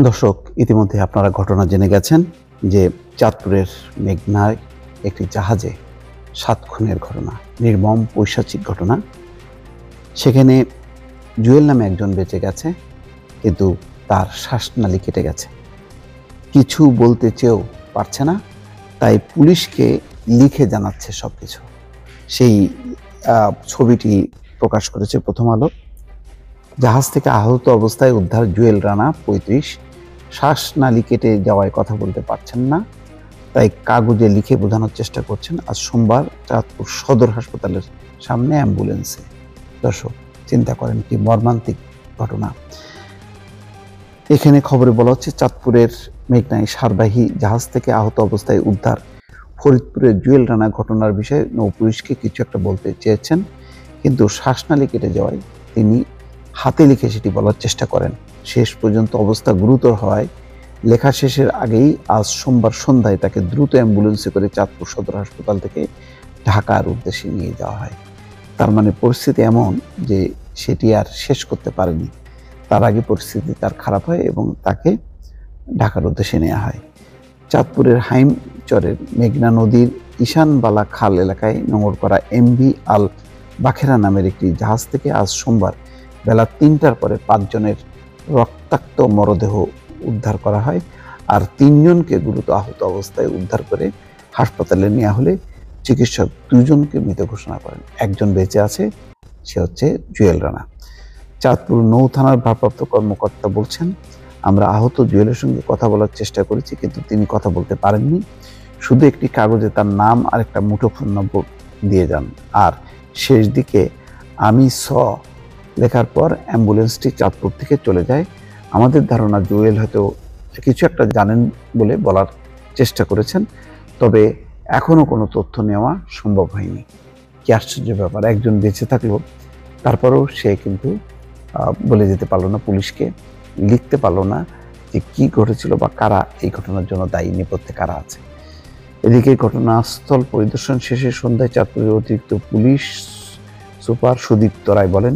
দর্শক, ইতিমধ্যে আপনারা ঘটনা জেনে গেছেন যে চাঁদপুরের মেঘনায় একটি জাহাজে ৭ খুনের ঘটনা, নির্মম পৈশাচিক ঘটনা। সেখানে জুয়েল নামে একজন বেঁচে গেছে, কিন্তু তার শ্বাসনালী কেটে গেছে, কিছু বলতে চেয়েও পারছে না, তাই পুলিশকে লিখে জানাচ্ছে সবকিছু। সেই ছবিটি প্রকাশ করেছে প্রথম আলো। জাহাজ থেকে আহত অবস্থায় উদ্ধার জুয়েল রানা ৩৫, শ্বাসনালী কেটে যাওয়ায় কথা বলতে পারছেন না, তাই কাগজে লিখে বোঝানোর চেষ্টা করছেন। আজ সোমবার চাঁদপুর সদর হাসপাতালের সামনে অ্যাম্বুলেন্সে। দর্শক, চিন্তা করেন কি মর্মান্তিক ঘটনা। এখানে খবরে বলা হচ্ছে চাঁদপুরের মেঘনায় সারবাহী জাহাজ থেকে আহত অবস্থায় উদ্ধার ফরিদপুরের জুয়েল রানা ঘটনার বিষয়ে নৌপুলিশকে কিছু একটা বলতে চেয়েছেন, কিন্তু শ্বাসনালী কেটে যাওয়ায় তিনি হাতে লিখে সেটি বলার চেষ্টা করেন। শেষ পর্যন্ত অবস্থা গুরুতর হওয়ায় লেখা শেষের আগেই আজ সোমবার সন্ধ্যায় তাকে দ্রুত অ্যাম্বুলেন্সে করে চাঁদপুর সদর হাসপাতাল থেকে ঢাকার উদ্দেশ্যে নিয়ে যাওয়া হয়। তার মানে পরিস্থিতি এমন যে সেটি আর শেষ করতে পারেনি, তার আগে পরিস্থিতি তার খারাপ হয় এবং তাকে ঢাকার উদ্দেশ্যে নেওয়া হয়। চাঁদপুরের হাইমচরের মেঘনা নদীর ঈশানবালা খাল এলাকায় নোঙর করা এমভি আল বাখেরা নামের একটি জাহাজ থেকে আজ সোমবার বেলা ৩টার পরে ৫ জনের রক্তাক্ত মরদেহ উদ্ধার করা হয়, আর ৩ জনকে গুরুতর আহত অবস্থায় উদ্ধার করে হাসপাতালে নেওয়া হলে চিকিৎসক ২ জনকে মৃত ঘোষণা করেন। একজন বেঁচে আছে, সে হচ্ছে জুয়েল রানা। চাঁদপুর নৌ থানার ভারপ্রাপ্ত কর্মকর্তা বলছেন, আমরা আহত জুয়েলের সঙ্গে কথা বলার চেষ্টা করেছি, কিন্তু তিনি কথা বলতে পারেননি। শুধু একটি কাগজে তার নাম আর একটা মুঠোফোন নম্বর দিয়ে যান, আর শেষ দিকে আমি লেখার পর অ্যাম্বুলেন্সটি চাঁদপুর থেকে চলে যায়। আমাদের ধারণা জুয়েল হয়তো কিছু একটা জানেন বলে বলার চেষ্টা করেছেন, তবে এখনো কোনো তথ্য নেওয়া সম্ভব হয়নি। কি আশ্চর্য ব্যাপার, একজন বেঁচে থাকলেও তারপরেও সে কিন্তু বলে যেতে পারলো না, পুলিশকে লিখতে পারলো না যে কি ঘটেছিল বা কারা এই ঘটনার জন্য দায়ী, নেপথ্যে কারা আছে। এদিকে ঘটনাস্থল পরিদর্শন শেষে সন্ধ্যায় চাঁদপুরের অতিরিক্ত পুলিশ সুপার সুদীপ্ত রায় বলেন,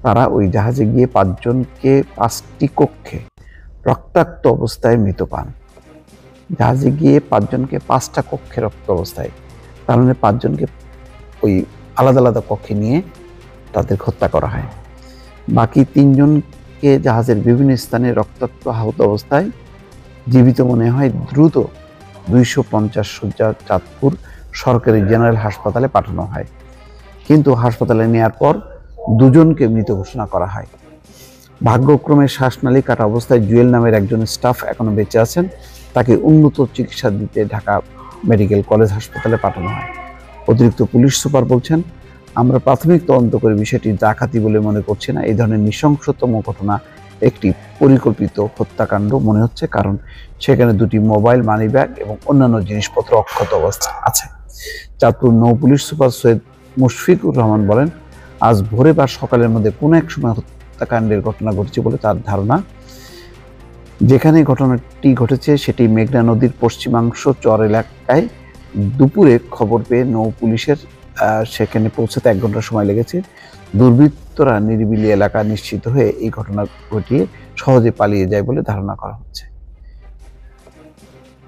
তারা ওই জাহাজে গিয়ে ৫ জনকে ৫টি কক্ষে রক্তাক্ত অবস্থায় মৃত পান। জাহাজে গিয়ে ৫ জনকে ৫টা কক্ষে রক্ত অবস্থায়, তার মানে ৫ জনকে ওই আলাদা আলাদা কক্ষে নিয়ে তাদের হত্যা করা হয়। বাকি ৩ জনকে জাহাজের বিভিন্ন স্থানে রক্তাক্ত আহত অবস্থায় জীবিত মনে হয় দ্রুত ২৫০ শয্যার চাঁদপুর সরকারি জেনারেল হাসপাতালে পাঠানো হয়, কিন্তু হাসপাতালে নেওয়ার পর ২ জনকে মৃত ঘোষণা করা হয়। ভাগ্যক্রমে শ্বাসনালী কাটা অবস্থায় জুয়েল নামের একজন স্টাফ এখনো বেঁচে আছেন, তাকে উন্নত চিকিৎসা দিতে ঢাকা মেডিকেল কলেজ হাসপাতালে পাঠানো হয়। অতিরিক্ত পুলিশ সুপার বলছেন, আমরা প্রাথমিক তদন্ত করে বিষয়টি ডাকাতি বলে মনে করছি না। এই ধরনের নৃশংসতম ঘটনা একটি পরিকল্পিত হত্যাকাণ্ড মনে হচ্ছে, কারণ সেখানে 2টি মোবাইল, মানিব্যাগ এবং অন্যান্য জিনিসপত্র অক্ষত অবস্থা আছে। চাঁদপুর নৌ পুলিশ সুপার সৈয়দ মুশফিকুর রহমান বলেন, আজ ভোরে বা সকালের মধ্যে কোনো এক সময় হত্যাকাণ্ডের ঘটনা ঘটেছে বলে তার ধারণা। যেখানে ঘটনাটি ঘটেছে সেটি মেঘনা নদীর পশ্চিমাংশ চর এলাকায়। দুপুরে খবর পেয়ে নৌ পুলিশের সেখানে পৌঁছাতে 1 ঘন্টা সময় লেগেছে। দুর্বৃত্তরা নিরিবিলি এলাকা নিশ্চিত হয়ে এই ঘটনা ঘটিয়ে সহজে পালিয়ে যায় বলে ধারণা করা হচ্ছে।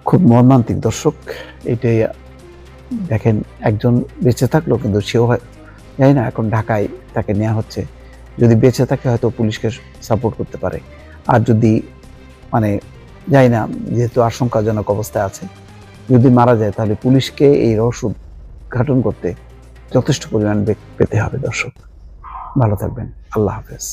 খুব মর্মান্তিক দর্শক, এটাই দেখেন, একজন বেঁচে থাকলো, কিন্তু সেও জানি না, এখন ঢাকায় তাকে নেওয়া হচ্ছে। যদি বেঁচে থাকে হয়তো পুলিশকে সাপোর্ট করতে পারে, আর যদি জানি না, যেহেতু আশঙ্কাজনক অবস্থায় আছে, যদি মারা যায় তাহলে পুলিশকে এই রহস্য উদ্ঘাটন করতে যথেষ্ট পরিমাণ পেতে হবে। দর্শক, ভালো থাকবেন, আল্লাহ হাফেজ।